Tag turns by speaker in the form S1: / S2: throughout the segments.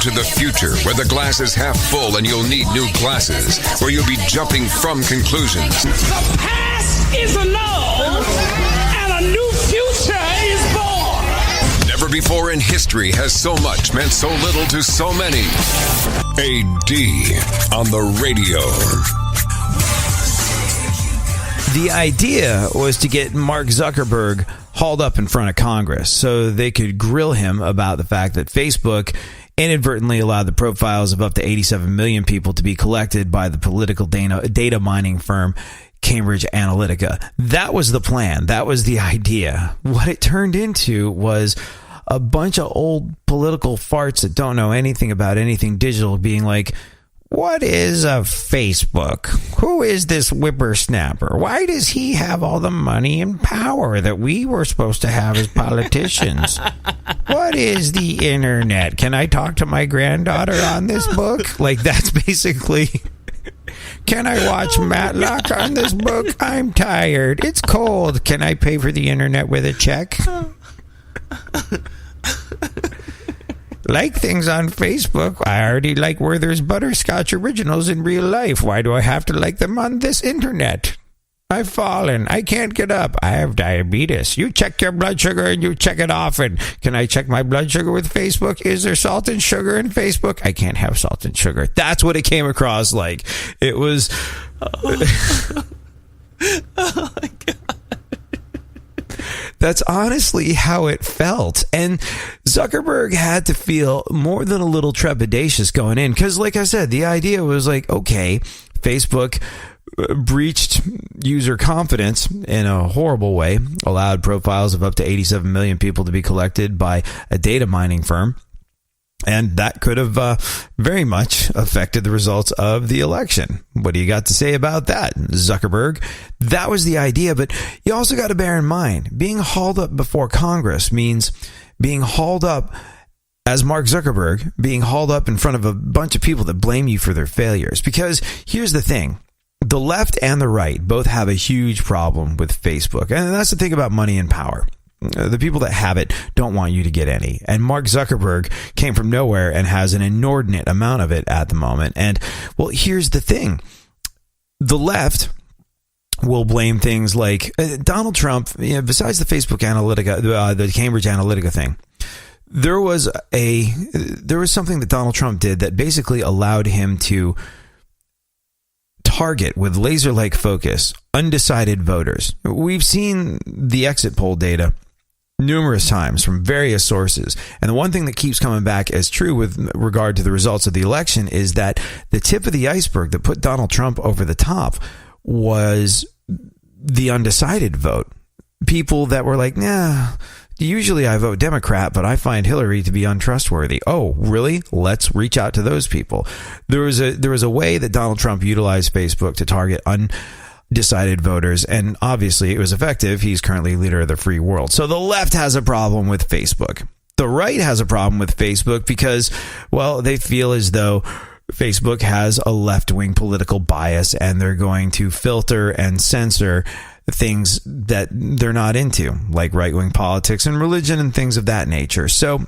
S1: into the future where the glass is half full and you'll need new glasses, where you'll be jumping from conclusions.
S2: The past is annulled and a new future is born.
S1: Never before in history has so much meant so little to so many. AD on the radio.
S3: The idea was to get Mark Zuckerberg hauled up in front of Congress so they could grill him about the fact that Facebook inadvertently allowed the profiles of up to 87 million people to be collected by the political data mining firm Cambridge Analytica. That was the plan. That was the idea. What it turned into was a bunch of old political farts that don't know anything about anything digital being like, what is a Facebook? Who is this whippersnapper? Why does he have all the money and power that we were supposed to have as politicians? What is the internet? Can I talk to my granddaughter on this book? Like, that's basically... Can I watch Matlock on this book? I'm tired. It's cold. Can I pay for the internet with a check? Like things on Facebook. I already like Werther's Butterscotch Originals in real life. Why do I have to like them on this internet? I've fallen. I can't get up. I have diabetes. You check your blood sugar and you check it often. Can I check my blood sugar with Facebook? Is there salt and sugar in Facebook? I can't have salt and sugar. That's what it came across like. It was... Oh my God. That's honestly how it felt. And Zuckerberg had to feel more than a little trepidatious going in. Because like I said, the idea was like, okay, Facebook breached user confidence in a horrible way, allowed profiles of up to 87 million people to be collected by a data mining firm. And that could have very much affected the results of the election. What do you got to say about that, Zuckerberg? That was the idea, but you also got to bear in mind, being hauled up before Congress means being hauled up as Mark Zuckerberg, being hauled up in front of a bunch of people that blame you for their failures. Because here's the thing. The left and the right both have a huge problem with Facebook. And that's the thing about money and power. The people that have it don't want you to get any. And Mark Zuckerberg came from nowhere and has an inordinate amount of it at the moment. And, well, here's the thing. The left will blame things like Donald Trump, besides the Facebook Analytica, the Cambridge Analytica thing. There was something that Donald Trump did that basically allowed him to target with laser-like focus undecided voters. We've seen the exit poll data numerous times from various sources. And the one thing that keeps coming back as true with regard to the results of the election is that the tip of the iceberg that put Donald Trump over the top was the undecided vote. People that were like, nah, usually I vote Democrat, but I find Hillary to be untrustworthy. Oh, really? Let's reach out to those people. There was a way that Donald Trump utilized Facebook to target undecided voters, and obviously it was effective. He's currently leader of the free world. So the left has a problem with Facebook. The right has a problem with Facebook because, well, they feel as though Facebook has a left-wing political bias and they're going to filter and censor things that they're not into, like right-wing politics and religion and things of that nature. So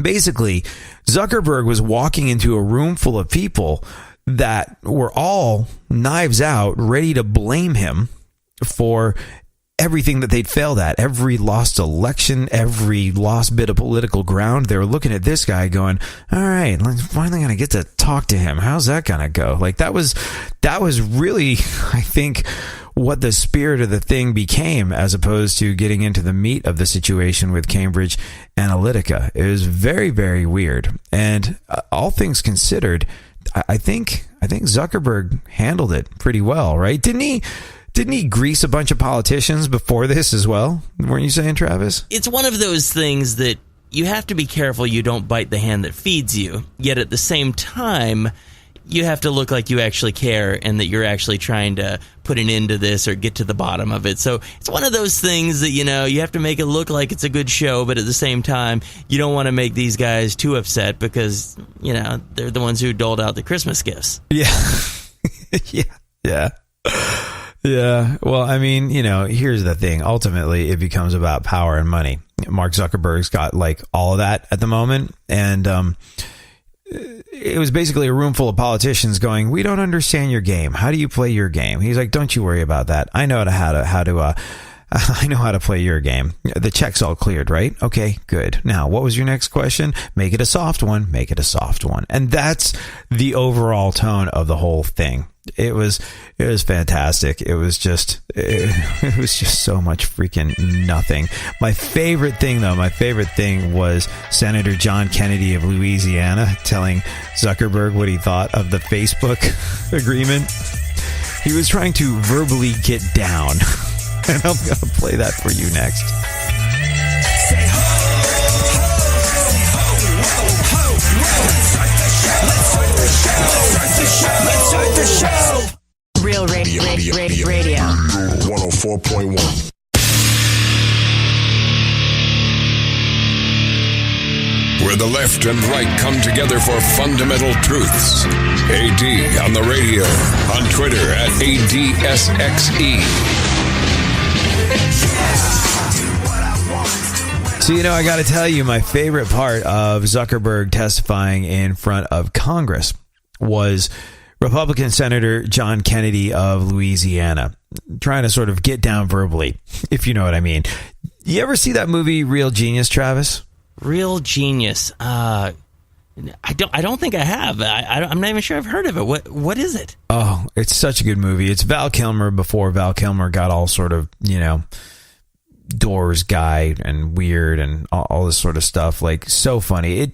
S3: basically, Zuckerberg was walking into a room full of people that were all knives out, ready to blame him for everything that they'd failed at, every lost election, every lost bit of political ground. They were looking at this guy going, all right, I'm finally going to get to talk to him. How's that going to go? Like that was really, I think, what the spirit of the thing became, as opposed to getting into the meat of the situation with Cambridge Analytica. It was very, very weird. And all things considered, I think Zuckerberg handled it pretty well, right? Didn't he grease a bunch of politicians before this as well? Weren't you saying, Travis?
S4: It's one of those things that you have to be careful you don't bite the hand that feeds you. Yet at the same time, you have to look like you actually care and that you're actually trying to put an end to this or get to the bottom of it. So it's one of those things that, you have to make it look like it's a good show, but at the same time, you don't want to make these guys too upset because, they're the ones who doled out the Christmas gifts.
S3: Yeah. Yeah. Well, I mean, here's the thing. Ultimately, it becomes about power and money. Mark Zuckerberg's got like all of that at the moment. And, it was basically a room full of politicians going, "We don't understand your game. How do you play your game?" He's like, "Don't you worry about that. I know I know how to play your game. The check's all cleared, right? Okay, good. Now, what was your next question? Make it a soft one. Make it a soft one." And that's the overall tone of the whole thing. It was fantastic. It was just so much freaking nothing. My favorite thing was Senator John Kennedy of Louisiana telling Zuckerberg what he thought of the Facebook agreement. He was trying to verbally get down. And I'm going to play that for you next.
S5: Say ho, ho, say ho, ho, ho. Let's start the show. Let's start the show.
S6: Real radio.
S5: 104.1.
S1: Where the left and right come together for fundamental truths. AD on the radio, on Twitter at ADSXE.
S3: So, I got to tell you, my favorite part of Zuckerberg testifying in front of Congress was Republican Senator John Kennedy of Louisiana trying to sort of get down verbally, if you know what I mean. You ever see that movie Real Genius, Travis?
S4: Real Genius. I don't think I have. I'm not even sure I've heard of it. What is it?
S3: Oh, it's such a good movie. It's Val Kilmer before Val Kilmer got all sort of, Doors guy and weird and all this sort of stuff. Like, so funny.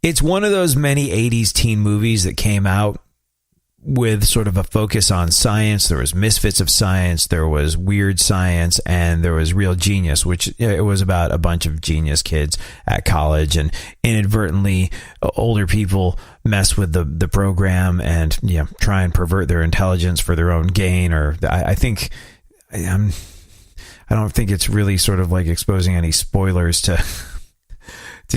S3: It's one of those many 80s teen movies that came out with sort of a focus on science. There was Misfits of Science, there was Weird Science, and there was Real Genius, which it was about a bunch of genius kids at college, and inadvertently older people mess with the program and try and pervert their intelligence for their own gain. Or I don't think it's really sort of like exposing any spoilers to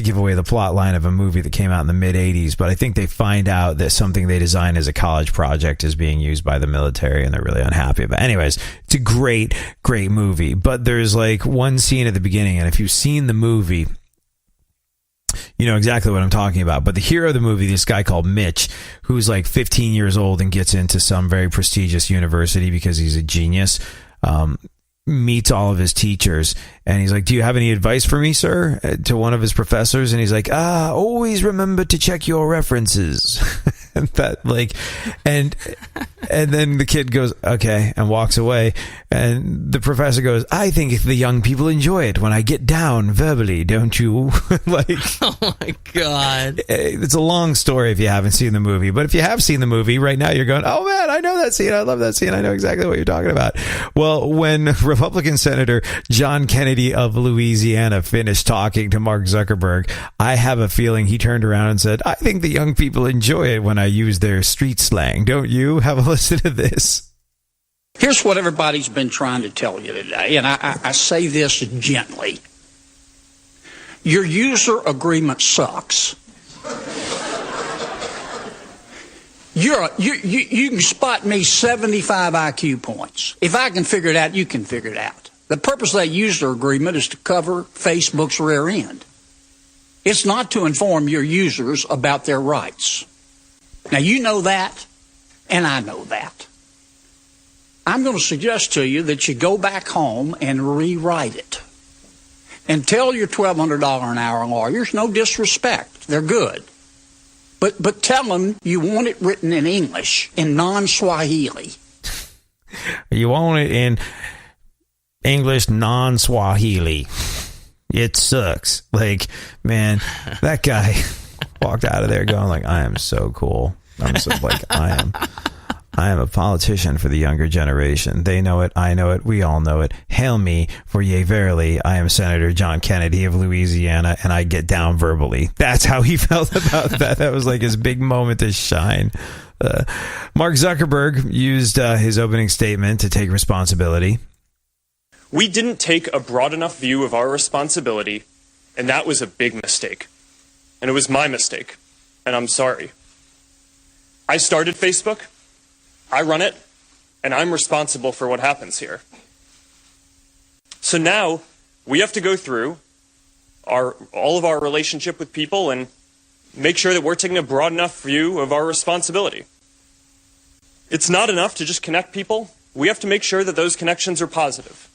S3: give away the plot line of a movie that came out in the mid 80s, but I think they find out that something they designed as a college project is being used by the military and they're really unhappy about it. Anyways, it's a great movie, but there's like one scene at the beginning, and if you've seen the movie, you know exactly what I'm talking about. But the hero of the movie, this guy called Mitch, who's like 15 years old and gets into some very prestigious university because he's a genius, meets all of his teachers, and he's like, "Do you have any advice for me, sir?" to one of his professors, and he's like, "Always remember to check your references." And that, like, and then the kid goes, "Okay," and walks away, and the professor goes, "I think the young people enjoy it when I get down verbally, don't you?" Like,
S4: oh my God.
S3: It's a long story if you haven't seen the movie, but if you have seen the movie right now, you're going, "Oh man, I know that scene. I love that scene. I know exactly what you're talking about." Well, when Republican Senator John Kennedy of Louisiana finished talking to Mark Zuckerberg, I have a feeling he turned around and said, "I think the young people enjoy it when I use their street slang. Don't you?" Have a listen to this.
S7: Here's what everybody's been trying to tell you today, and I say this gently. Your user agreement sucks. You can spot me 75 IQ points. If I can figure it out, you can figure it out. The purpose of that user agreement is to cover Facebook's rear end. It's not to inform your users about their rights. Now, you know that, and I know that. I'm going to suggest to you that you go back home and rewrite it. And tell your $1,200 an hour lawyers, no disrespect, they're good. But tell them you want it written in English, in non-Swahili.
S3: You want it in English, non-Swahili. It sucks. Like, man, that guy walked out of there going like, "I am so cool." I'm so like, I am a politician for the younger generation. They know it. I know it. We all know it. Hail me, for yea, verily, I am Senator John Kennedy of Louisiana, and I get down verbally. That's how he felt about that. That was like his big moment to shine. Mark Zuckerberg used his opening statement to take responsibility.
S8: We didn't take a broad enough view of our responsibility, and that was a big mistake. And it was my mistake, and I'm sorry. I started Facebook, I run it, and I'm responsible for what happens here. So now we have to go through all of our relationship with people and make sure that we're taking a broad enough view of our responsibility. It's not enough to just connect people. We have to make sure that those connections are positive.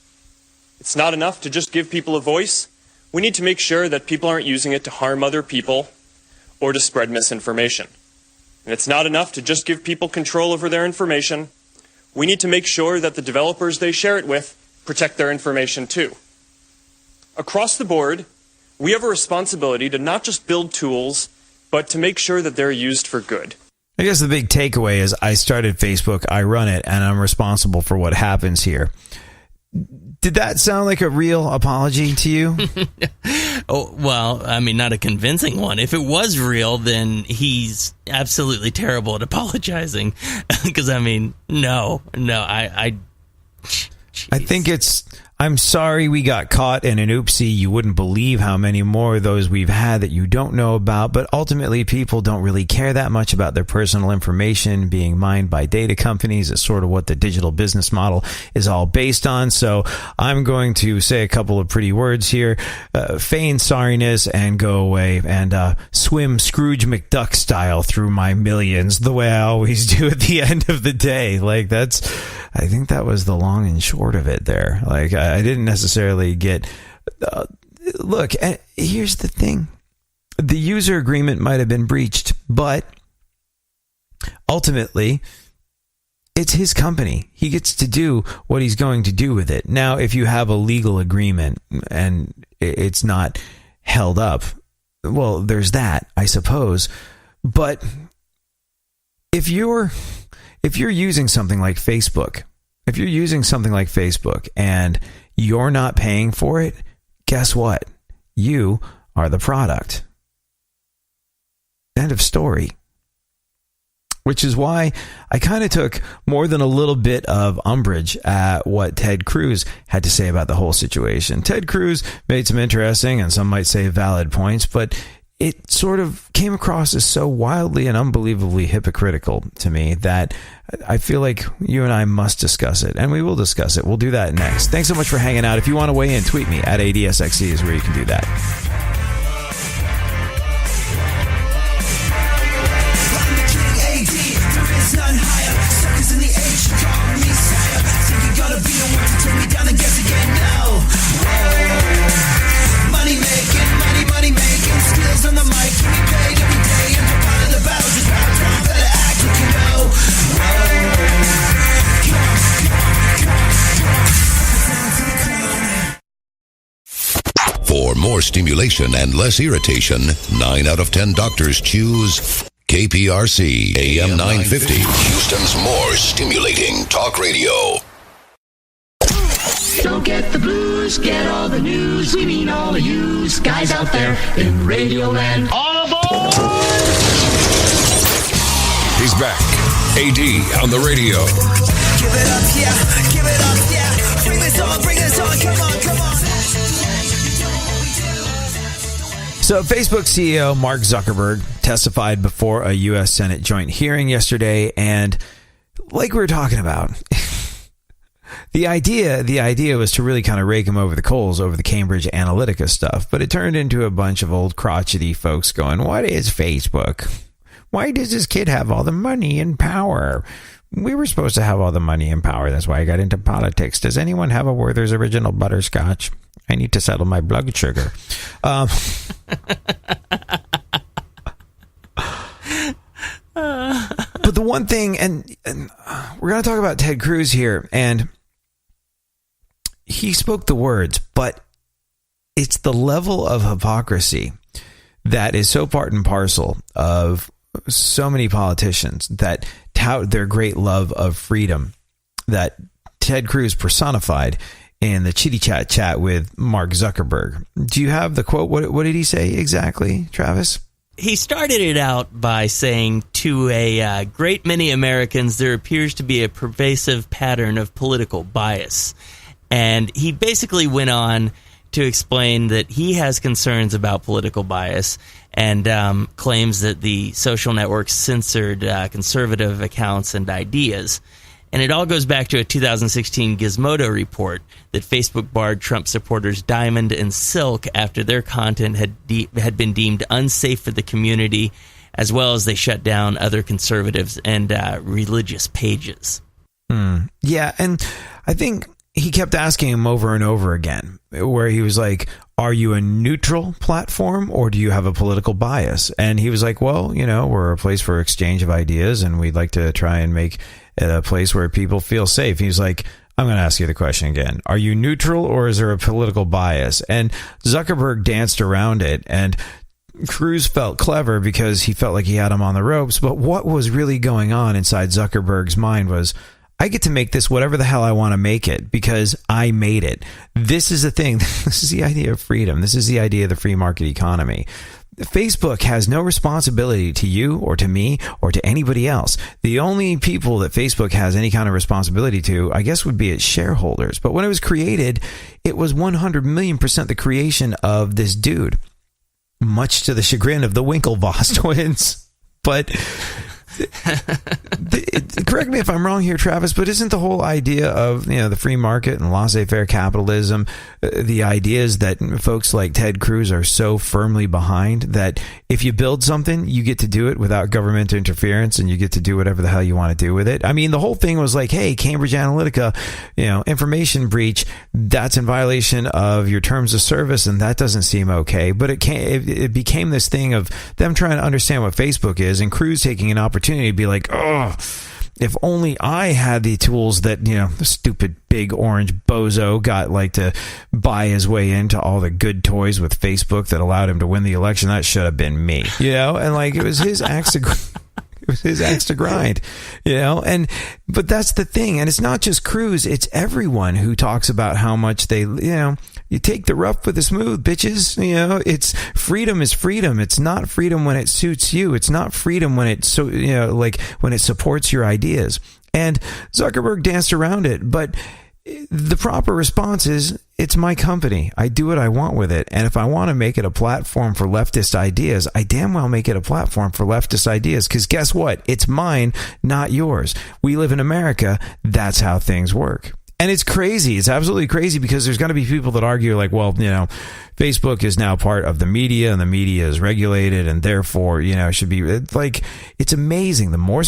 S8: It's not enough to just give people a voice. We need to make sure that people aren't using it to harm other people or to spread misinformation. And it's not enough to just give people control over their information. We need to make sure that the developers they share it with protect their information too. Across the board, we have a responsibility to not just build tools, but to make sure that they're used for good.
S3: I guess the big takeaway is I started Facebook, I run it, and I'm responsible for what happens here. Did that sound like a real apology to you?
S4: Oh, well, I mean, not a convincing one. If it was real, then he's absolutely terrible at apologizing. Because, I mean, no, I
S3: think it's, I'm sorry we got caught in an oopsie. You wouldn't believe how many more of those we've had that you don't know about. But ultimately, people don't really care that much about their personal information being mined by data companies. It's sort of what the digital business model is all based on. So I'm going to say a couple of pretty words here. Feign sorriness and go away and swim Scrooge McDuck style through my millions the way I always do at the end of the day. Like I think that was the long and short of it there. Like, I didn't necessarily get... look, here's the thing. The user agreement might have been breached, but ultimately, it's his company. He gets to do what he's going to do with it. Now, if you have a legal agreement and it's not held up, well, there's that, I suppose. But if you're using something like Facebook, and you're not paying for it, guess what? You are the product. End of story. Which is why I kind of took more than a little bit of umbrage at what Ted Cruz had to say about the whole situation. Ted Cruz made some interesting and some might say valid points, but it sort of came across as so wildly and unbelievably hypocritical to me that I feel like you and I must discuss it, and we will discuss it. We'll do that next. Thanks so much for hanging out. If you want to weigh in, tweet me at ADSXC is where you can do that.
S5: On the mic, give me paid every day, and for part of the battle, just bow down, better act like you know.
S1: For more stimulation and less irritation, 9 out of 10 doctors choose KPRC AM 950, Houston's more stimulating talk radio.
S2: Don't get the blues, get all the news. We mean all of you guys out there in Radio Land. All aboard!
S1: He's back. AD on the radio.
S5: Give it up, yeah. Give it up, yeah. Bring this on, come on.
S3: So Facebook CEO Mark Zuckerberg testified before a U.S. Senate joint hearing yesterday, and like we were talking about, the idea was to really kind of rake him over the coals over the Cambridge Analytica stuff, but it turned into a bunch of old crotchety folks going, what is Facebook? Why does this kid have all the money and power? We were supposed to have all the money and power. That's why I got into politics. Does anyone have a Werther's Original Butterscotch? I need to settle my blood sugar. But the one thing, and we're going to talk about Ted Cruz here, and he spoke the words, but it's the level of hypocrisy that is so part and parcel of so many politicians that tout their great love of freedom that Ted Cruz personified in the chitty chat with Mark Zuckerberg. Do you have the quote? What did he say exactly, Travis?
S4: He started it out by saying, to a great many Americans, there appears to be a pervasive pattern of political bias. And he basically went on to explain that he has concerns about political bias and claims that the social networks censored conservative accounts and ideas. And it all goes back to a 2016 Gizmodo report that Facebook barred Trump supporters Diamond and Silk after their content had been deemed unsafe for the community, as well as they shut down other conservatives and religious pages.
S3: Yeah, and I think he kept asking him over and over again, where he was like, are you a neutral platform or do you have a political bias? And he was like, well, we're a place for exchange of ideas and we'd like to try and make it a place where people feel safe. He's like, I'm going to ask you the question again. Are you neutral or is there a political bias? And Zuckerberg danced around it, and Cruz felt clever because he felt like he had him on the ropes. But what was really going on inside Zuckerberg's mind was, I get to make this whatever the hell I want to make it because I made it. This is the thing. This is the idea of freedom. This is the idea of the free market economy. Facebook has no responsibility to you or to me or to anybody else. The only people that Facebook has any kind of responsibility to, I guess, would be its shareholders. But when it was created, it was 100,000,000% the creation of this dude, much to the chagrin of the Winklevoss twins. But correct me if I'm wrong here, Travis, but isn't the whole idea of the free market and laissez-faire capitalism, the ideas that folks like Ted Cruz are so firmly behind that if you build something, you get to do it without government interference and you get to do whatever the hell you want to do with it? I mean, the whole thing was like, hey, Cambridge Analytica, information breach, that's in violation of your terms of service, and that doesn't seem okay. But it became this thing of them trying to understand what Facebook is, and Cruz taking an opportunity to be like, oh, if only I had the tools that, the stupid big orange bozo got to buy his way into all the good toys with Facebook that allowed him to win the election. That should have been me, and it was his axe to it was his axe to grind, but that's the thing. And it's not just Cruz. It's everyone who talks about how much they, you take the rough with the smooth, bitches. It's freedom is freedom. It's not freedom when it suits you. It's not freedom when it when it supports your ideas. And Zuckerberg danced around it, but the proper response is, it's my company. I do what I want with it. And if I want to make it a platform for leftist ideas, I damn well make it a platform for leftist ideas. Because guess what? It's mine, not yours. We live in America. That's how things work. And it's crazy. It's absolutely crazy because there's going to be people that argue like, well, Facebook is now part of the media and the media is regulated and therefore, should be it's amazing. The more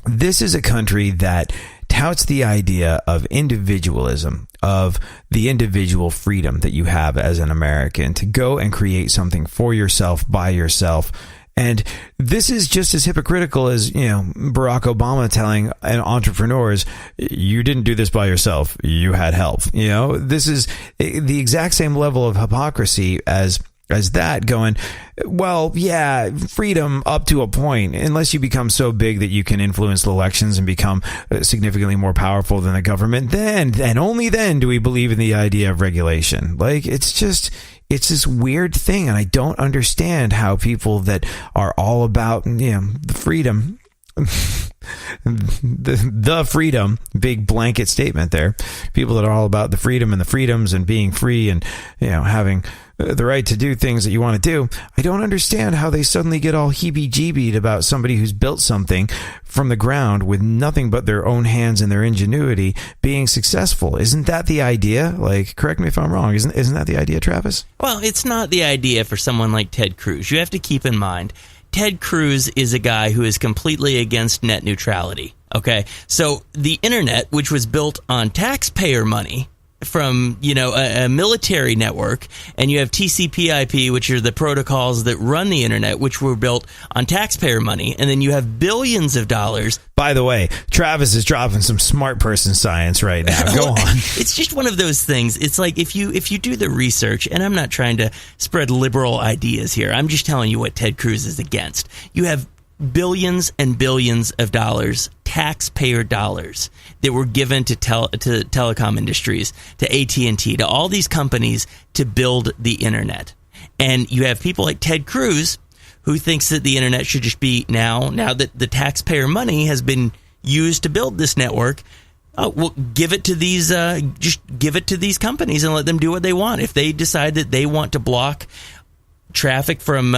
S3: this is a country that touts the idea of individualism, of the individual freedom that you have as an American to go and create something for yourself, by yourself. And this is just as hypocritical as, Barack Obama telling entrepreneurs, you didn't do this by yourself. You had help. This is the exact same level of hypocrisy as that going, well, yeah, freedom up to a point, unless you become so big that you can influence the elections and become significantly more powerful than the government, then, and only then do we believe in the idea of regulation. It's this weird thing. And I don't understand how people that are all about, the freedom, the freedom, big blanket statement there, people that are all about the freedom and the freedoms and being free and, having the right to do things that you want to do. I don't understand how they suddenly get all heebie-jeebied about somebody who's built something from the ground with nothing but their own hands and their ingenuity being successful. Isn't that the idea? Correct me if I'm wrong. Isn't that the idea, Travis?
S4: Well, it's not the idea for someone like Ted Cruz. You have to keep in mind, Ted Cruz is a guy who is completely against net neutrality. Okay, so the internet, which was built on taxpayer money from, a military network, and you have TCP/IP, which are the protocols that run the internet, which were built on taxpayer money, and then you have billions of dollars.
S3: By the way, Travis is dropping some smart person science right now. Go on.
S4: It's just one of those things. It's like if you do the research, and I'm not trying to spread liberal ideas here. I'm just telling you what Ted Cruz is against. You have billions and billions of dollars, taxpayer dollars, that were given to telecom industries, to AT&T, to all these companies to build the internet. And you have people like Ted Cruz who thinks that the internet should just be now that the taxpayer money has been used to build this network, well, give it to these companies and let them do what they want. If they decide that they want to block traffic from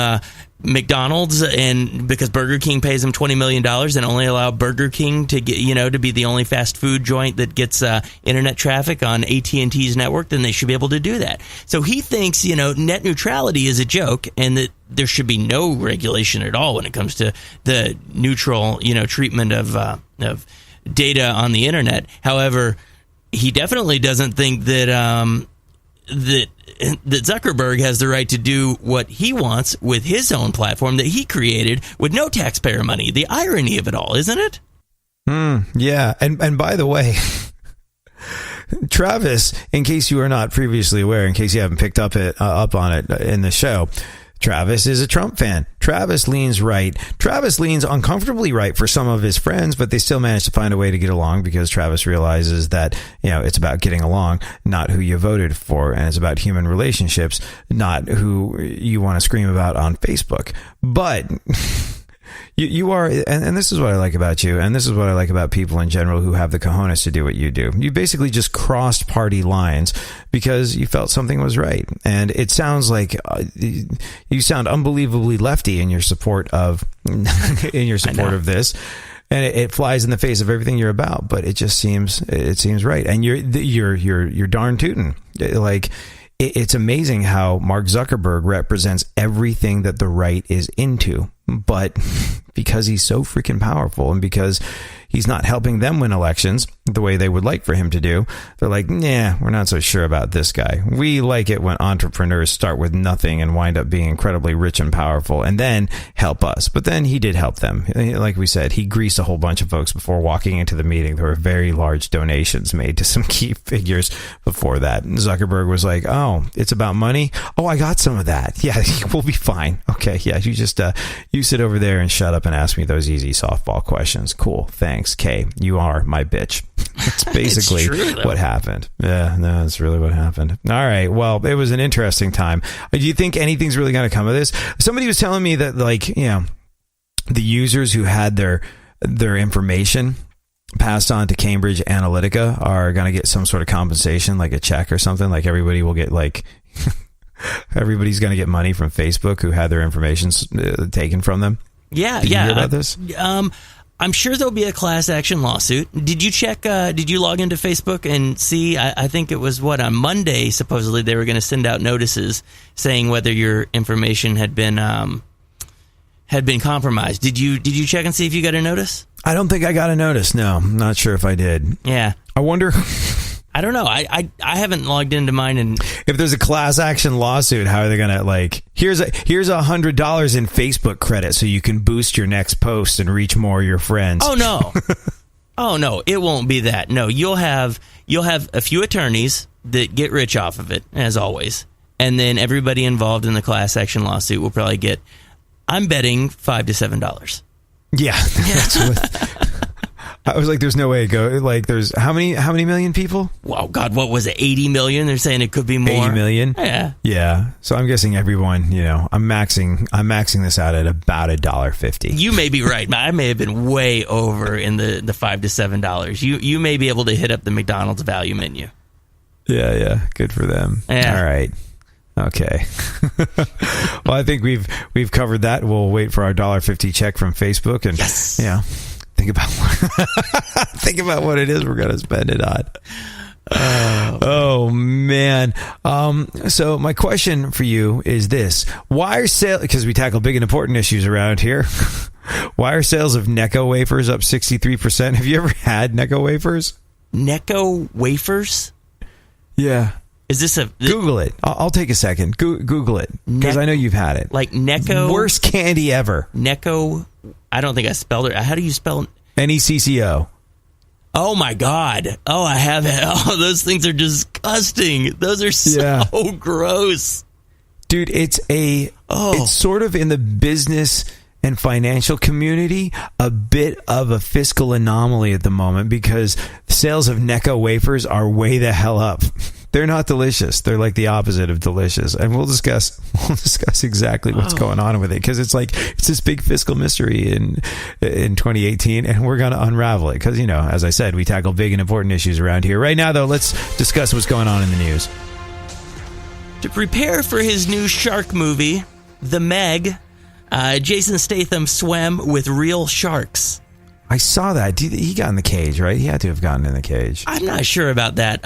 S4: McDonald's, and because Burger King pays them $20 million and only allow Burger King to get, to be the only fast food joint that gets internet traffic on AT&T's network, then they should be able to do that. So he thinks, net neutrality is a joke and that there should be no regulation at all when it comes to the neutral, treatment of data on the internet. However, he definitely doesn't think that that Zuckerberg has the right to do what he wants with his own platform that he created with no taxpayer money. The irony of it all, isn't it?
S3: Yeah. And by the way, Travis, in case you are not previously aware, in case you haven't picked up on it in the show, Travis is a Trump fan. Travis leans right. Travis leans uncomfortably right for some of his friends, but they still manage to find a way to get along because Travis realizes that, it's about getting along, not who you voted for. And it's about human relationships, not who you want to scream about on Facebook. But you are, and this is what I like about you, and this is what I like about people in general who have the cojones to do what you do. You basically just crossed party lines because you felt something was right. And it sounds like you sound unbelievably lefty in your support of of this. And it flies in the face of everything you're about, but it seems right. And you're darn tootin'. Like, it's amazing how Mark Zuckerberg represents everything that the right is into. But because he's so freaking powerful and because he's not helping them win elections the way they would like for him to do, they're like, nah, we're not so sure about this guy. We like it when entrepreneurs start with nothing and wind up being incredibly rich and powerful and then help us. But then he did help them. Like we said, he greased a whole bunch of folks before walking into the meeting. There were very large donations made to some key figures before that. Zuckerberg was like, oh, it's about money? Oh, I got some of that. Yeah, we'll be fine. Okay, yeah, you just you sit over there and shut up and ask me those easy softball questions. Cool, thanks, Kay. You are my bitch. That's basically what happened. Yeah, no, that's really what happened. All right, well, it was an interesting time. Do you think anything's really going to come of this? Somebody was telling me that, the users who had their information passed on to Cambridge Analytica are going to get some sort of compensation, like a check or something. Like everybody will get everybody's going to get money from Facebook who had their information taken from them.
S4: Yeah,
S3: Did you hear about this?
S4: I'm sure there'll be a class action lawsuit. Did you check? Did you log into Facebook and see? I think it was on Monday. Supposedly they were going to send out notices saying whether your information had been compromised. Did you check and see if you got a notice? I
S3: don't think I got a notice. No, I'm not sure if I did.
S4: Yeah,
S3: I wonder.
S4: I don't know. I haven't logged into mine, and
S3: if there's a class action lawsuit, how are they gonna here's $100 in Facebook credit so you can boost your next post and reach more of your friends?
S4: Oh no, oh no, it won't be that. No, you'll have a few attorneys that get rich off of it, as always, and then everybody involved in the class action lawsuit will probably get, I'm betting, $5 to $7.
S3: Yeah, that's what. I was like, there's no way to go. There's how many million people?
S4: Wow, God, what was it? 80 million? They're saying it could be more.
S3: 80 million?
S4: Yeah.
S3: Yeah. So I'm guessing everyone, I'm maxing this out at about $1.50.
S4: You may be right. I may have been way over in the $5 to $7. You may be able to hit up the McDonald's value menu.
S3: Yeah. Good for them.
S4: Yeah.
S3: All right. Okay. Well, I think we've covered that. We'll wait for our $1.50 check from Facebook and
S4: yes.
S3: Think about what it is we're going to spend it on. Oh man. So my question for you is this: why are sales? Because we tackle big and important issues around here. Why are sales of Necco Wafers up 63%? Have you ever had Necco Wafers?
S4: Necco Wafers?
S3: Yeah.
S4: Is this
S3: Google it? I'll take a second. Google it because I know you've had it.
S4: Like Necco.
S3: Worst candy ever.
S4: Necco. I don't think I spelled it. How do you spell
S3: Necco?
S4: Oh my God. Oh, I have it. Oh, those things are disgusting. Those are so gross.
S3: Dude, it's sort of in the business and financial community a bit of a fiscal anomaly at the moment because sales of Necco Wafers are way the hell up. They're not delicious. They're like the opposite of delicious. And we'll discuss exactly what's going on with it because it's this big fiscal mystery in 2018 and we're going to unravel it because, as I said, we tackle big and important issues around here. Right now, though, let's discuss what's going on in the news.
S4: To prepare for his new shark movie, The Meg. Jason Statham swam with real sharks.
S3: I saw that. He got in the cage, right? He had to have gotten in the cage.
S4: I'm not sure about that.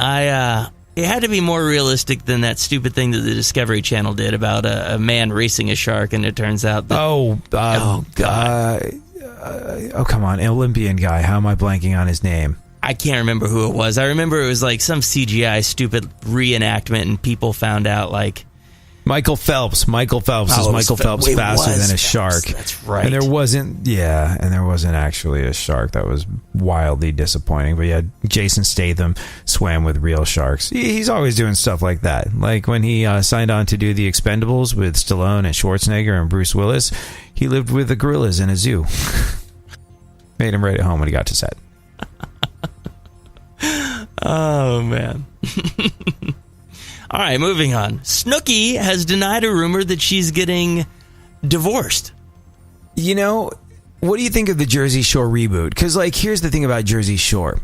S4: It had to be more realistic than that stupid thing that the Discovery Channel did about a man racing a shark, and it turns out that...
S3: God. Come on. An Olympian guy. How am I blanking on his name?
S4: I can't remember who it was. I remember it was like some CGI stupid reenactment, and people found out like...
S3: Michael Phelps. Michael Phelps faster than a shark.
S4: That's right.
S3: And there wasn't actually a shark. That was wildly disappointing. But yeah, Jason Statham swam with real sharks. He's always doing stuff like that. Like when he signed on to do The Expendables with Stallone and Schwarzenegger and Bruce Willis, he lived with the gorillas in a zoo. Made him right at home when he got to set.
S4: Oh, man. All right, moving on. Snooki has denied a rumor that she's getting divorced.
S3: You know, what do you think of the Jersey Shore reboot? Because, like, here's the thing about Jersey Shore.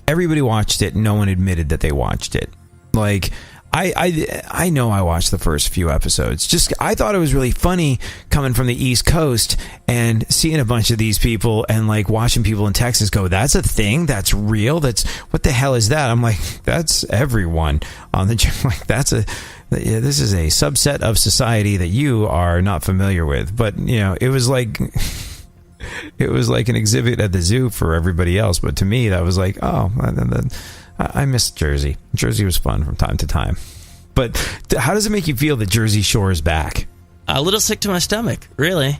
S3: Everybody watched it. No one admitted that they watched it. Like, I know I watched the first few episodes. Just, I thought it was really funny coming from the East Coast and seeing a bunch of these people and like watching people in Texas go, that's a thing? That's real? What the hell is that? I'm like, that's everyone on the, like, this is a subset of society that you are not familiar with. But, you know, it was like an exhibit at the zoo for everybody else. But to me, that was like, oh, I miss Jersey. Jersey was fun from time to time. But how does it make you feel that Jersey Shore is back?
S4: A little sick to my stomach, really.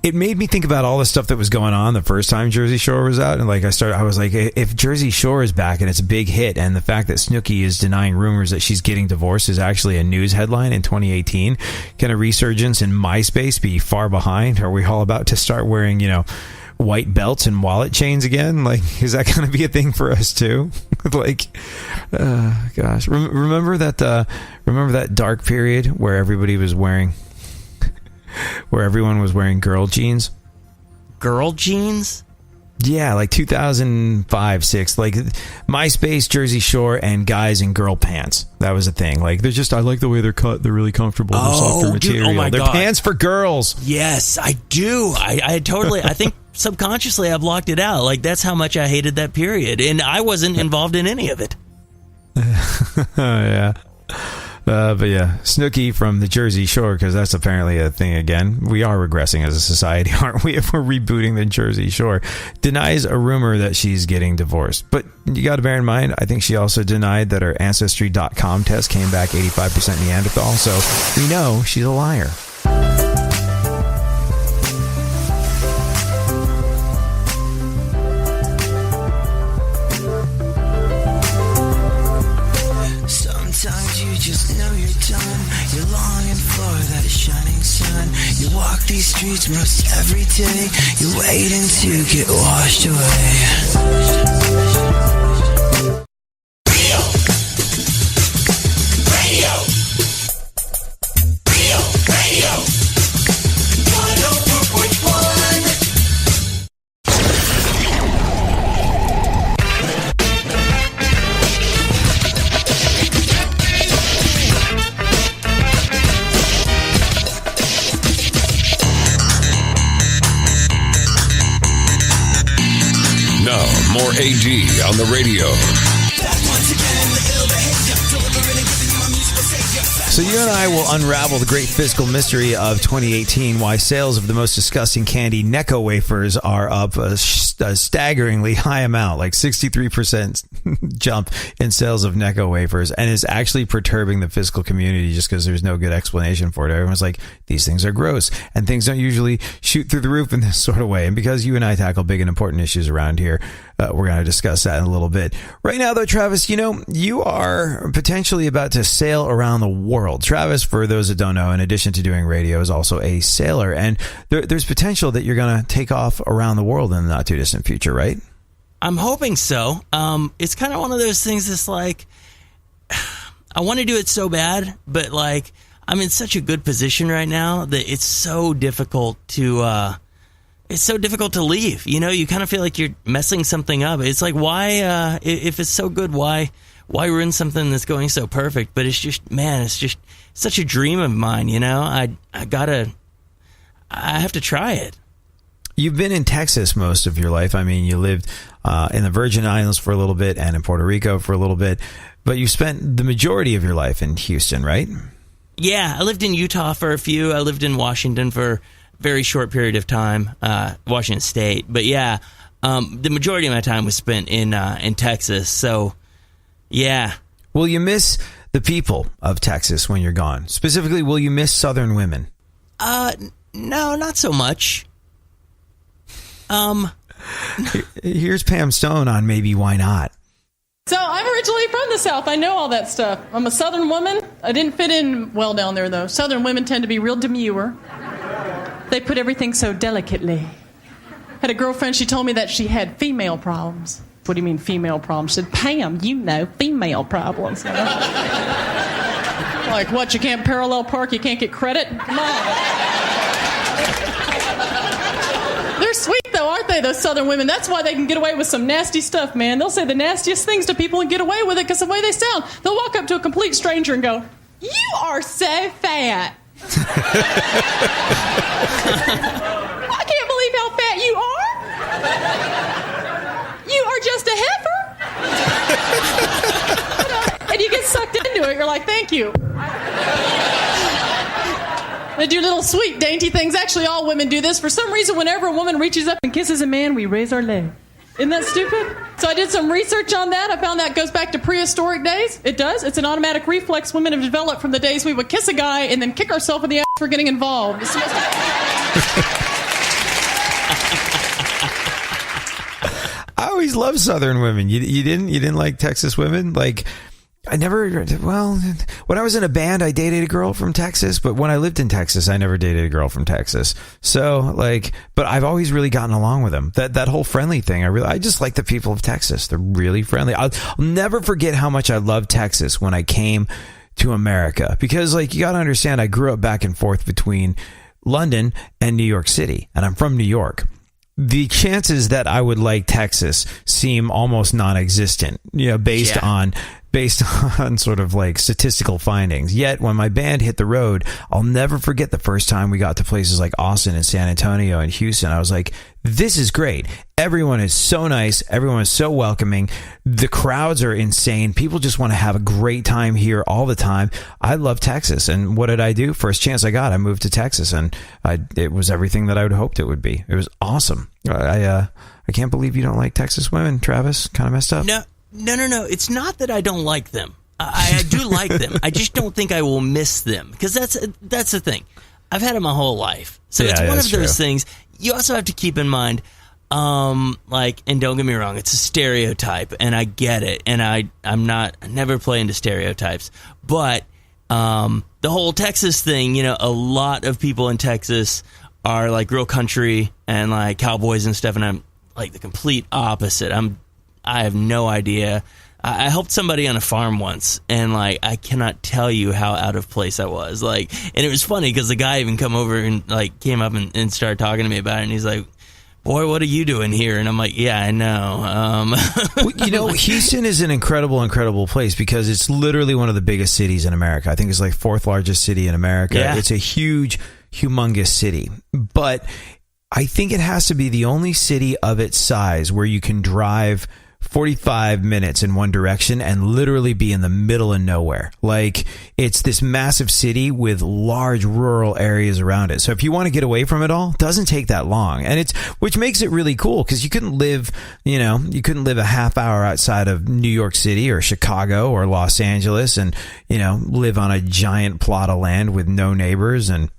S3: It made me think about all the stuff that was going on the first time Jersey Shore was out. And like I was like, if Jersey Shore is back and it's a big hit, and the fact that Snooki is denying rumors that she's getting divorced is actually a news headline in 2018, can a resurgence in MySpace be far behind? Are we all about to start wearing, you know, white belts and wallet chains again? Like, is that going to be a thing for us too? Like, gosh, remember that dark period where everybody was wearing, where everyone was wearing girl jeans?
S4: Girl jeans?
S3: Yeah, like 2005, 6, like MySpace, Jersey Shore, and guys in girl pants. That was a thing. Like, they're just, I like the way they're cut. They're really comfortable. They're softer material.
S4: Oh my
S3: they're
S4: God.
S3: Pants for girls.
S4: Yes, I do. I totally, I think subconsciously I blocked it out. Like, that's how much I hated that period. And I wasn't involved in any of it.
S3: Yeah. But yeah, Snooki from the Jersey Shore, because that's apparently a thing again. We are regressing as a society, aren't we, if we're rebooting the Jersey Shore? Denies a rumor that she's getting divorced. But you got to bear in mind, I think she also denied that her Ancestry.com test came back 85% Neanderthal. So we know she's a liar.
S5: Sometimes you just know you're done. You're longing for that shining sun. You walk these streets most every day. You're waiting to get washed away.
S1: More AD on the radio.
S3: So you and I will unravel the great fiscal mystery of 2018, why sales of the most disgusting candy, Necco Wafers, are up a staggeringly high amount, like 63% jump in sales of Necco Wafers, and is actually perturbing the fiscal community just because there's no good explanation for it. Everyone's like, these things are gross, and things don't usually shoot through the roof in this sort of way. And because you and I tackle big and important issues around here, we're going to discuss that in a little bit. Right now, though, Travis, you know, you are potentially about to sail around the world. Travis, for those that don't know, in addition to doing radio, is also a sailor. And there's potential that you're going to take off around the world in the not too distant future, right?
S4: I'm hoping so. It's kind of one of those things that's like, I want to do it so bad, but like, I'm in such a good position right now that it's so difficult to... It's so difficult to leave. You know, you kind of feel like you're messing something up. It's like, why, if it's so good, why why ruin something that's going so perfect? But it's just, man, it's just such a dream of mine, you know? I have to try it.
S3: You've been in Texas most of your life. I mean, you lived in the Virgin Islands for a little bit and in Puerto Rico for a little bit, but you spent the majority of your life in Houston, right?
S4: Yeah, I lived in Utah for a few. I lived in Washington for a very short period of time, Washington State. But yeah, the majority of my time was spent in Texas. So, yeah.
S3: Will you miss the people of Texas when you're gone? Specifically, will you miss Southern women?
S4: No, not so much.
S3: Here's Pam Stone on maybe why not.
S6: So I'm originally from the South. I know all that stuff. I'm a Southern woman. I didn't fit in well down there, though. Southern women tend to be real demure. They put everything so delicately. Had a girlfriend, she told me that she had female problems. What do you mean female problems? She said, Pam, you know, female problems. Like, what, you can't parallel park, you can't get credit? Come on. They're sweet, though, aren't they, those Southern women? That's why they can get away with some nasty stuff, man. They'll say the nastiest things to people and get away with it because of the way they sound. They'll walk up to a complete stranger and go, you are so fat. I can't believe how fat you are. You are just a heifer. And you get sucked into it. You're like, thank you. They do little sweet, dainty things. Actually, all women do this. For some reason, whenever a woman reaches up and kisses a man, we raise our leg. Isn't that stupid? So I did some research on that. I found that goes back to prehistoric days. It does. It's an automatic reflex women have developed from the days we would kiss a guy and then kick ourselves in the ass for getting involved.
S3: I always loved Southern women. You didn't like Texas women? Like, I never, well, when I was in a band, I dated a girl from Texas, but when I lived in Texas, I never dated a girl from Texas. So, like, but I've always really gotten along with them. That whole friendly thing, I just like the people of Texas. They're really friendly. I'll never forget how much I loved Texas when I came to America, because, like, you got to understand, I grew up back and forth between London and New York City, and I'm from New York. The chances that I would like Texas seem almost non-existent, you know, based on sort of like statistical findings. Yet when my band hit the road, I'll never forget the first time we got to places like Austin and San Antonio and Houston. I was like, this is great. Everyone is so nice. Everyone is so welcoming. The crowds are insane. People just want to have a great time here all the time. I love Texas. And what did I do? First chance I got, I moved to Texas, and it was everything that I would hoped it would be. It was awesome. I can't believe you don't like Texas women, Travis. Kind of messed up.
S4: No. It's not that I don't like them. I do like them. I just don't think I will miss them, because that's the thing. I've had them my whole life, so it's one of those things. You also have to keep in mind, like, and don't get me wrong, it's a stereotype, and I get it, and I never play into stereotypes, but the whole Texas thing, you know, a lot of people in Texas are like real country and like cowboys and stuff, and I'm like the complete opposite. I have no idea. I helped somebody on a farm once, and like I cannot tell you how out of place I was. Like, and it was funny because the guy even came up and started talking to me about it, and he's like, "Boy, what are you doing here?" And I'm like, "Yeah, I know."
S3: Well, you know, Houston is an incredible place because it's literally one of the biggest cities in America. I think it's like fourth largest city in America. Yeah. It's a humongous city, but I think it has to be the only city of its size where you can drive 45 minutes in one direction and literally be in the middle of nowhere. Like, it's this massive city with large rural areas around it. So if you want to get away from it all, it doesn't take that long. And which makes it really cool, because you couldn't live a half hour outside of New York City or Chicago or Los Angeles and, you know, live on a giant plot of land with no neighbors and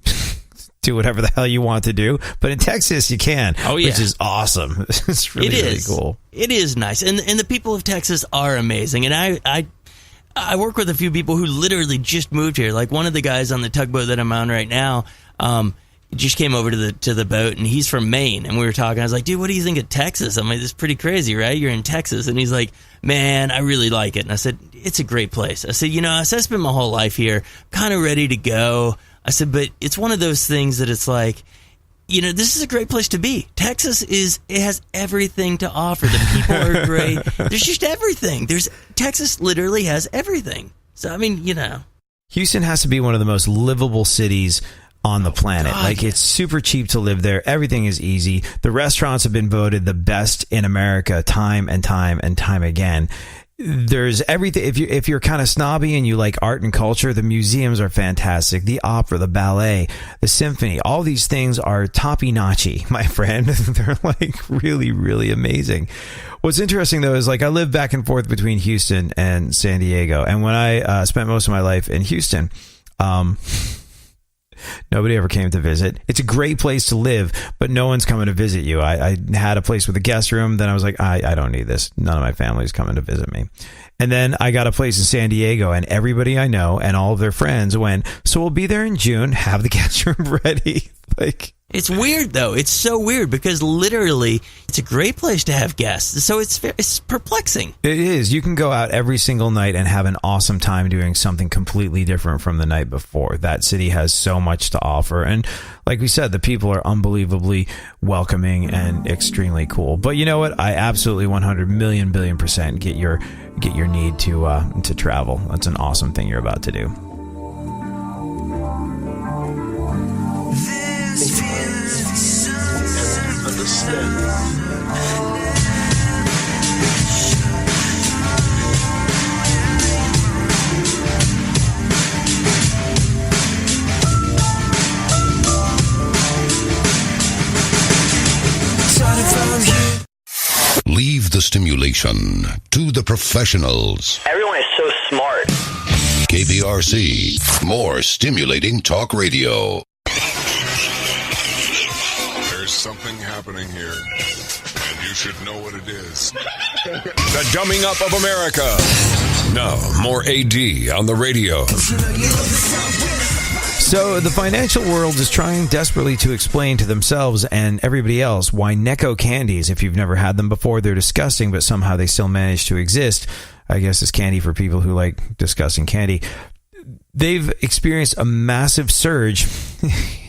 S3: do whatever the hell you want to do. But in Texas, you can, which is awesome. It's really cool.
S4: It is nice. And the people of Texas are amazing. And I work with a few people who literally just moved here. Like, one of the guys on the tugboat that I'm on right now, just came over to the boat, and he's from Maine. And we were talking. I was like, dude, what do you think of Texas? I'm like, this is pretty crazy, right? You're in Texas. And he's like, man, I really like it. And I said, it's a great place. I said, I spent my whole life here, kind of ready to go. I said, but it's one of those things that it's like, this is a great place to be. Texas it has everything to offer. The people are great. There's just everything. Texas literally has everything. So, I mean,
S3: Houston has to be one of the most livable cities on the planet.
S4: God,
S3: It's super cheap to live there. Everything is easy. The restaurants have been voted the best in America time and time and time again. There's everything. If you're kind of snobby and you like art and culture, the museums are fantastic. The opera, the ballet, the symphony, all these things are toppy-notchy, my friend. They're like really, really amazing. What's interesting though is I live back and forth between Houston and San Diego, and when I spent most of my life in Houston, nobody ever came to visit. It's a great place to live, but no one's coming to visit you. I had a place with a guest room. Then I was like, I don't need this. None of my family's coming to visit me. And then I got a place in San Diego, and everybody I know and all of their friends went, so we'll be there in June. Have the guest room ready.
S4: It's weird, though. It's so weird because literally it's a great place to have guests. So it's perplexing.
S3: It is. You can go out every single night and have an awesome time doing something completely different from the night before. That city has so much to offer. And like we said, the people are unbelievably welcoming and extremely cool. But you know what? I absolutely 100 million billion % get your need to travel. That's an awesome thing you're about to do.
S1: Leave the stimulation to the professionals.
S9: Everyone is so smart.
S1: KPRC, more stimulating talk radio.
S10: There's something happening here, and you should know what it is. The dumbing up of America. Now, more AD on the radio.
S3: So the financial world is trying desperately to explain to themselves and everybody else why Necco candies, if you've never had them before, they're disgusting, but somehow they still manage to exist. I guess it's candy for people who like disgusting candy. They've experienced a massive surge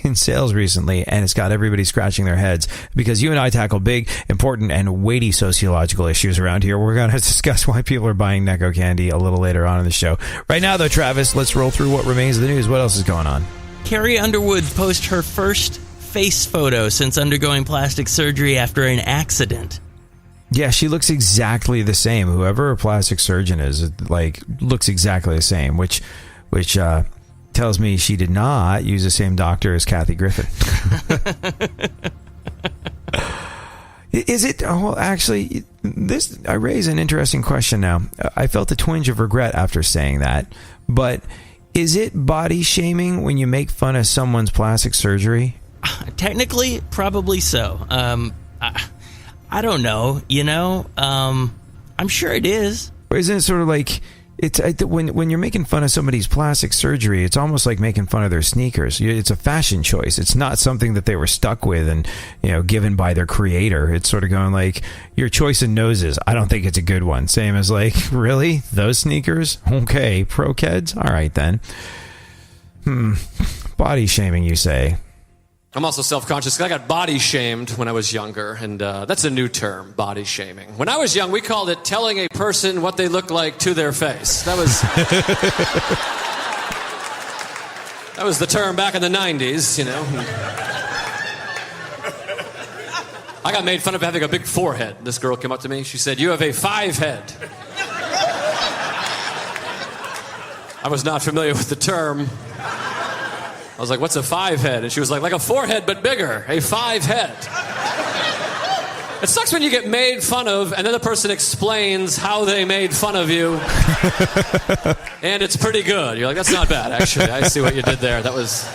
S3: in sales recently, and it's got everybody scratching their heads because you and I tackle big, important, and weighty sociological issues around here. We're going to discuss why people are buying Necco candy a little later on in the show. Right now, though, Travis, let's roll through what remains of the news. What else is going on?
S4: Carrie Underwood posts her first face photo since undergoing plastic surgery after an accident.
S3: Yeah, she looks exactly the same. Whoever her plastic surgeon is, looks exactly the same, which tells me she did not use the same doctor as Kathy Griffin. Is it? Oh, well, actually, I raise an interesting question now. I felt a twinge of regret after saying that, but is it body shaming when you make fun of someone's plastic surgery?
S4: Technically, probably so. I don't know. I'm sure it is.
S3: Or isn't it sort of like when you're making fun of somebody's plastic surgery, it's almost like making fun of their sneakers. It's a fashion choice. It's not something that they were stuck with and given by their creator. It's sort of going like your choice in noses. I don't think it's a good one. Same as really those sneakers? Okay, pro kids. All right then. Body shaming, you say?
S11: I'm also self-conscious because I got body shamed when I was younger, and that's a new term, body shaming. When I was young, we called it telling a person what they look like to their face. That was the term back in the 90s, I got made fun of having a big forehead. This girl came up to me. She said, "You have a 5 head." I was not familiar with the term. I was like, "What's a 5 head?" And she was like a 4 head, but bigger. A 5 head. It sucks when you get made fun of, and then the person explains how they made fun of you. And it's pretty good. You're like, that's not bad, actually. I see what you did there. That was...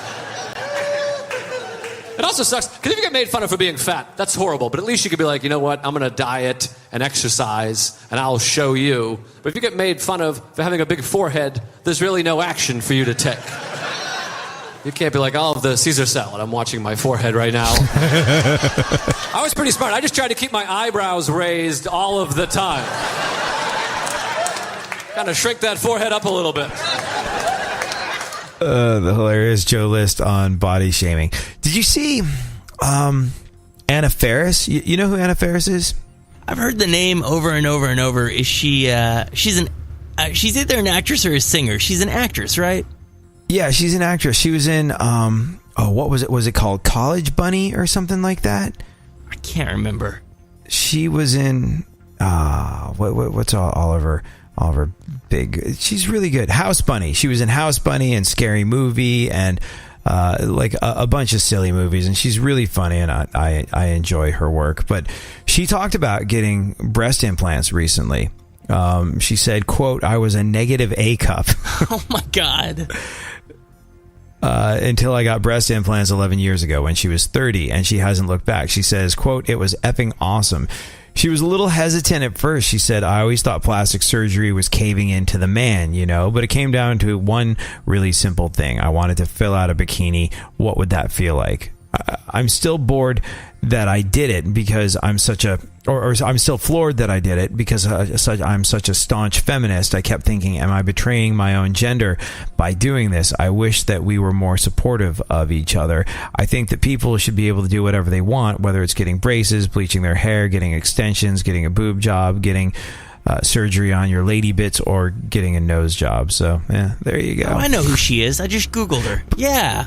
S11: It also sucks, because if you get made fun of for being fat, that's horrible. But at least you could be like, you know what? I'm going to diet and exercise, and I'll show you. But if you get made fun of for having a big forehead, there's really no action for you to take. You can't be like, "I'll have the Caesar salad. I'm watching my forehead right now." I was pretty smart. I just tried to keep my eyebrows raised all of the time. Kind of shrink that forehead up a little bit.
S3: The hilarious Joe List on body shaming. Did you see Anna Faris. You know who Anna Faris is?
S4: I've heard the name over and over and over. Is she? She's either an actress or a singer. She's an actress, right?
S3: Yeah, she's an actress. She was in what was it? Was it called College Bunny or something like that?
S4: I can't remember.
S3: She was in what's all of her big. She's really good. House Bunny. She was in House Bunny and Scary Movie and like a bunch of silly movies, and she's really funny, and I enjoy her work. But she talked about getting breast implants recently. She said, quote, "I was a negative A cup."
S4: Oh my God.
S3: Until I got breast implants 11 years ago when she was 30, and she hasn't looked back. She says, quote, "It was effing awesome." She was a little hesitant at first. She said, "I always thought plastic surgery was caving into the man, but it came down to one really simple thing. I wanted to fill out a bikini. What would that feel like? I'm still bored that I did it because I'm such a, or I'm still floored that I did it because I'm such a staunch feminist. I kept thinking, am I betraying my own gender by doing this? I wish that we were more supportive of each other. I think that people should be able to do whatever they want, whether it's getting braces, bleaching their hair, getting extensions, getting a boob job, getting surgery on your lady bits, or getting a nose job." So, yeah, there you go.
S4: Oh, I know who she is. I just Googled her. Yeah.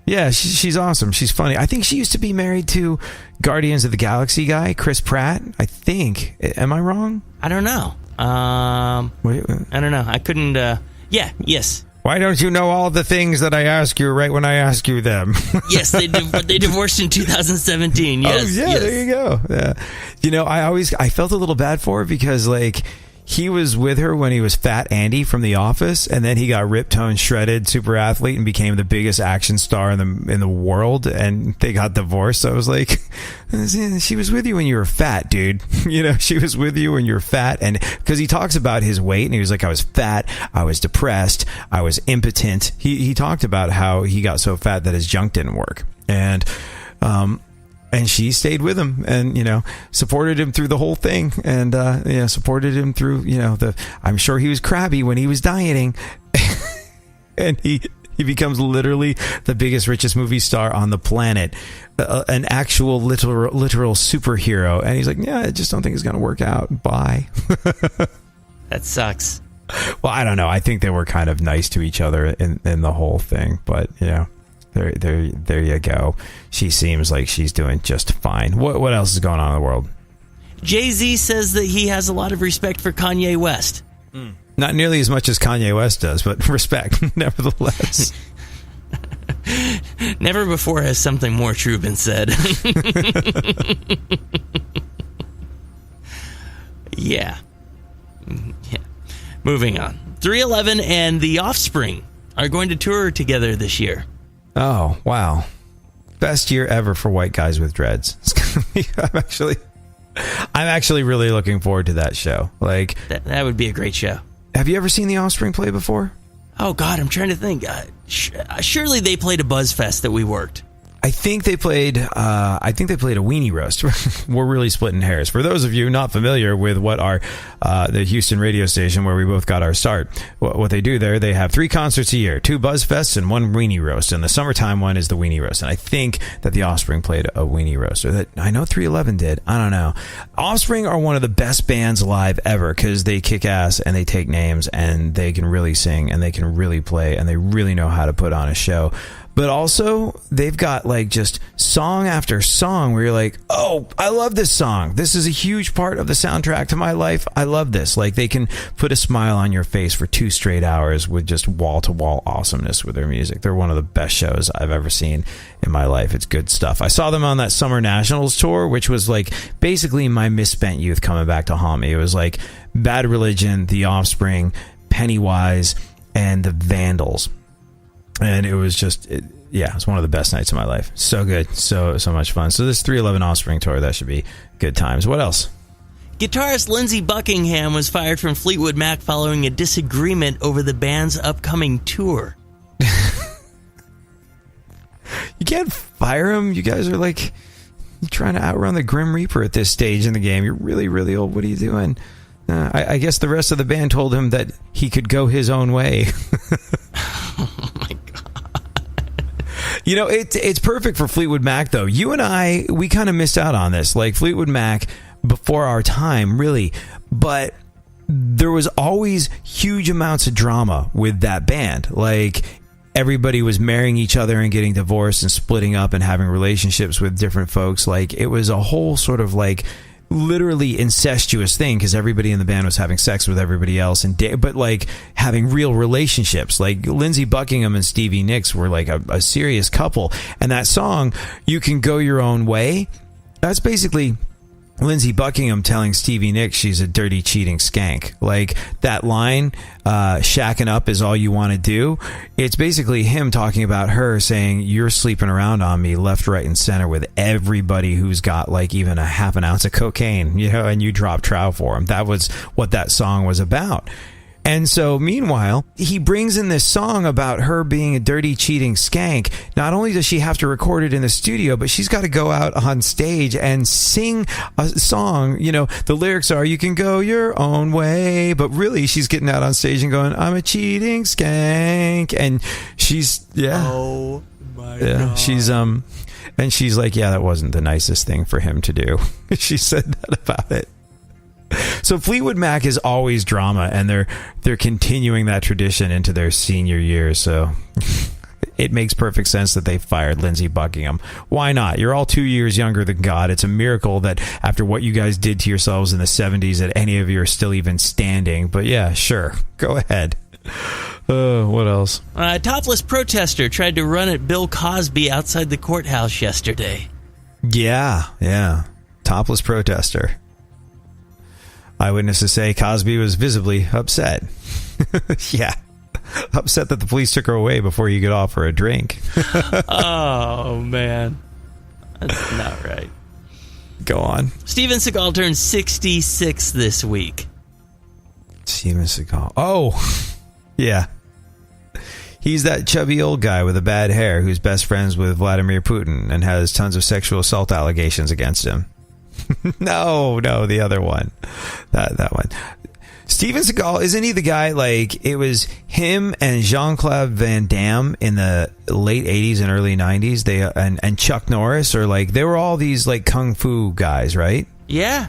S3: Yeah, she's awesome. She's funny. I think she used to be married to Guardians of the Galaxy guy, Chris Pratt, I think. Am I wrong?
S4: I don't know. I don't know. I couldn't... yes.
S3: Why don't you know all the things that I ask you right when I ask you them?
S4: Yes, they divorced in 2017. Yes.
S3: Oh, yeah,
S4: yes.
S3: There you go. Yeah. I felt a little bad for her because, like, he was with her when he was Fat Andy from The Office, and then he got ripped, toned, shredded, super athlete, and became the biggest action star in the world. And they got divorced. So I was like, she was with you when you were fat, dude. She was with you when you were fat, and because he talks about his weight, and he was like, I was fat, I was depressed, I was impotent. He talked about how he got so fat that his junk didn't work, and she stayed with him and, supported him through the whole thing and, supported him through, I'm sure he was crabby when he was dieting and he becomes literally the biggest, richest movie star on the planet, an actual literal superhero. And he's like, yeah, I just don't think it's going to work out. Bye.
S4: That sucks.
S3: Well, I don't know. I think they were kind of nice to each other in the whole thing, but There you go. She seems like she's doing just fine. What else is going on in the world?
S4: Jay-Z says that he has a lot of respect for Kanye West.
S3: Not nearly as much as Kanye West does, but respect, nevertheless.
S4: Never before has something more true been said. Yeah. Moving on. 311 and The Offspring are going to tour together this year.
S3: Oh, wow. Best year ever for white guys with dreads. I'm actually really looking forward to that show. Like
S4: that would be a great show.
S3: Have you ever seen The Offspring play before?
S4: Oh, God, I'm trying to think. Surely they played a BuzzFest that we worked.
S3: I think they played a weenie roast. We're really splitting hairs. For those of you not familiar with what our the Houston radio station where we both got our start, what they do there, they have 3 concerts a year, 2 BuzzFests and 1 weenie roast. And the summertime one is the weenie roast. And I think that the Offspring played a weenie roast. Or that I know 311 did. I don't know. Offspring are one of the best bands alive ever because they kick ass and they take names and they can really sing and they can really play and they really know how to put on a show. But also, they've got like just song after song where you're like, oh, I love this song. This is a huge part of the soundtrack to my life. I love this. Like they can put a smile on your face for 2 straight hours with just wall-to-wall awesomeness with their music. They're one of the best shows I've ever seen in my life. It's good stuff. I saw them on that Summer Nationals tour, which was like basically my misspent youth coming back to haunt me. It was like Bad Religion, The Offspring, Pennywise, and the Vandals. And it was just, it was one of the best nights of my life. So good. So much fun. So this 311 Offspring tour, that should be good times. What else?
S4: Guitarist Lindsey Buckingham was fired from Fleetwood Mac following a disagreement over the band's upcoming tour.
S3: You can't fire him. You guys are like, you're trying to outrun the Grim Reaper at this stage in the game. You're really, really old. What are you doing? I guess the rest of the band told him that he could go his own way.
S4: Oh, my God.
S3: You know, it's perfect for Fleetwood Mac, though. You and I, we kind of missed out on this. Like, Fleetwood Mac, before our time, really. But there was always huge amounts of drama with that band. Like, everybody was marrying each other and getting divorced and splitting up and having relationships with different folks. Like, it was a whole sort of, like, literally incestuous thing, because everybody in the band was having sex with everybody else, but like having real relationships. Like Lindsey Buckingham and Stevie Nicks were like a serious couple. And that song, You Can Go Your Own Way, that's basically Lindsey Buckingham telling Stevie Nicks she's a dirty, cheating skank. Like that line, shacking up is all you want to do. It's basically him talking about her, saying, you're sleeping around on me left, right, and center with everybody who's got like even a half an ounce of cocaine, you know, and you drop trow for him. That was what that song was about. And so, meanwhile, he brings in this song about her being a dirty, cheating skank. Not only does she have to record it in the studio, but she's got to go out on stage and sing a song. You know, the lyrics are, you can go your own way. But really, she's getting out on stage and going, I'm a cheating skank. And she's,
S4: Oh, my God.
S3: She's, and she's like, yeah, that wasn't the nicest thing for him to do. She said that about it. So Fleetwood Mac is always drama, and they're continuing that tradition into their senior years. So it makes perfect sense that they fired Lindsey Buckingham. Why not? You're all 2 years younger than God. It's a miracle that after what you guys did to yourselves in the 70s, that any of you are still even standing. But yeah, sure. Go ahead. What else?
S4: A topless protester tried to run at Bill Cosby outside the courthouse yesterday.
S3: Yeah. Topless protester. Eyewitnesses say Cosby was visibly upset. Yeah. Upset that the police took her away before you could offer a drink.
S4: Oh, man. That's not right.
S3: Go on.
S4: Steven Seagal turned 66 this week.
S3: Steven Seagal. Oh, yeah. He's that chubby old guy with the bad hair who's best friends with Vladimir Putin and has tons of sexual assault allegations against him. No, the other one. That one. Steven Seagal, isn't he the guy, like, it was him and Jean-Claude Van Damme in the late 80s and early 90s, and Chuck Norris, or like, they were all these like kung fu guys, right?
S4: Yeah.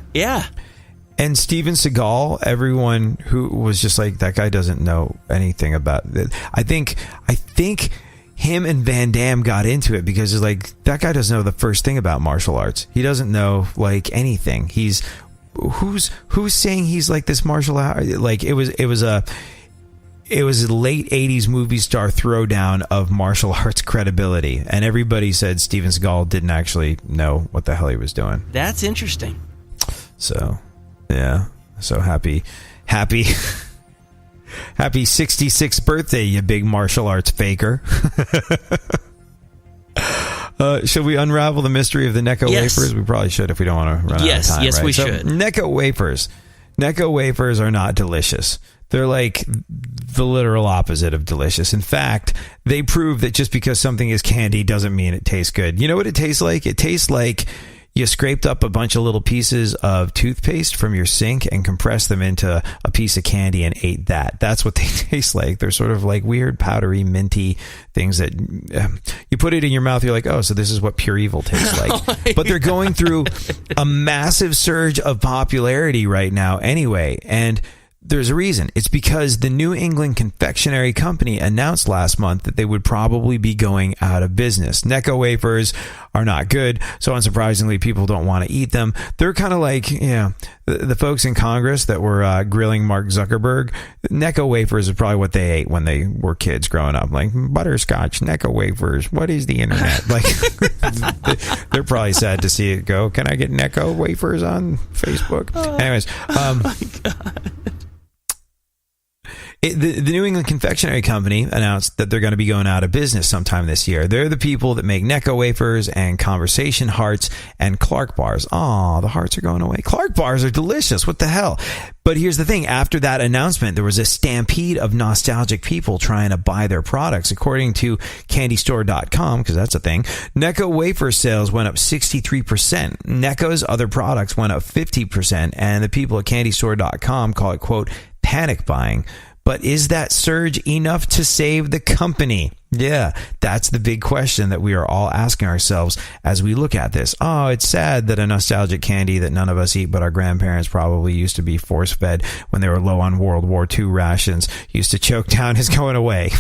S3: And Steven Seagal, everyone who was just like, that guy doesn't know anything about it. I think him and Van Damme got into it because it's like, that guy doesn't know the first thing about martial arts. He doesn't know like anything. Who's saying he's like this martial art? Like it was a late 80s movie star throwdown of martial arts credibility, and everybody said Steven Seagal didn't actually know what the hell he was doing.
S4: That's interesting.
S3: So, yeah. So happy 66th birthday, you big martial arts faker. Should we unravel the mystery of the Necco wafers? We probably should if we don't want to run out of time.
S4: Yes,
S3: right?
S4: we should.
S3: Necco wafers. Necco wafers are not delicious. They're like the literal opposite of delicious. In fact, they prove that just because something is candy doesn't mean it tastes good. You know what it tastes like? It tastes like you scraped up a bunch of little pieces of toothpaste from your sink and compressed them into a piece of candy and ate that. That's what they taste like. They're sort of like weird, powdery, minty things that you put it in your mouth. You're like, oh, so this is what pure evil tastes like. But they're going through a massive surge of popularity right now anyway. And there's a reason. It's because the New England Confectionery Company announced last month that they would probably be going out of business. Necco wafers are not good, so unsurprisingly, people don't want to eat them. They're kind of like, the folks in Congress that were grilling Mark Zuckerberg. Necco wafers is probably what they ate when they were kids growing up. Like, butterscotch, Necco wafers. What is the internet? Like, they're probably sad to see it go. Can I get Necco wafers on Facebook? Anyways,
S4: oh my God.
S3: The New England Confectionery Company announced that they're going to be going out of business sometime this year. They're the people that make Necco wafers and Conversation Hearts and Clark bars. Aw, the hearts are going away. Clark bars are delicious. What the hell? But here's the thing. After that announcement, there was a stampede of nostalgic people trying to buy their products. According to candystore.com, because that's a thing, Necco wafer sales went up 63%. Necco's other products went up 50%. And the people at candystore.com call it, quote, panic buying. But is that surge enough to save the company? Yeah, that's the big question that we are all asking ourselves as we look at this. Oh, it's sad that a nostalgic candy that none of us eat, but our grandparents probably used to be force-fed when they were low on World War II rations, used to choke down, is going away.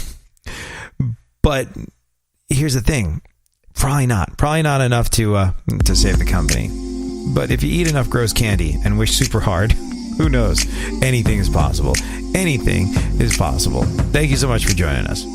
S3: But here's the thing. Probably not enough to save the company. But if you eat enough gross candy and wish super hard, who knows? Anything is possible. Anything is possible. Thank you so much for joining us.